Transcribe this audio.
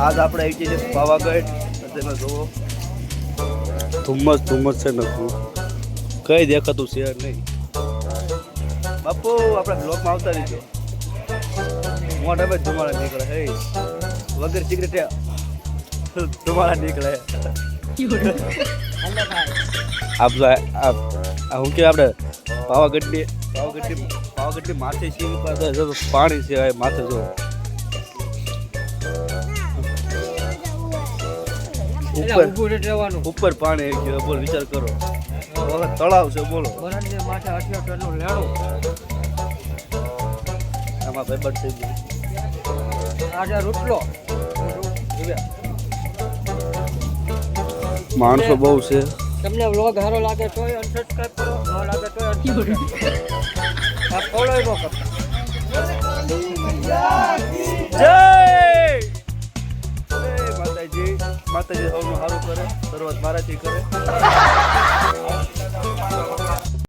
આજ આપણે આવી જઈએ પાવાગઢ. તમે જુઓ ધુમ્મસ છે ને કઈ દેખાતું શેર નહીં. બાપુ આપણે બ્લોકમાં આવતા રહીજો. મોટા ભાઈ ધુમાડા નીકળે હે વગર સિગરેટ ધુમાડા નીકળે. હું કે આપણે પાવાગઢની માથે શિવ પાણી છે માથે જો ઉપર પાણી આવી ગયું. બોલ વિચાર કરો તળાવ છે. બોલો આમાં ભાઈ થઈ ગયું. માણસો બહુ છે. તમને વ્લોગ સારો લાગે તો અનસબસ્ક્રાઇબ કરો, ન લાગે તો અનસબસ્ક્રાઇબ કરો. ફોલો નો કરતા. જય માતાજી. માતાજી સૌનું સારું કરે. શરૂઆત મારાથી કરે.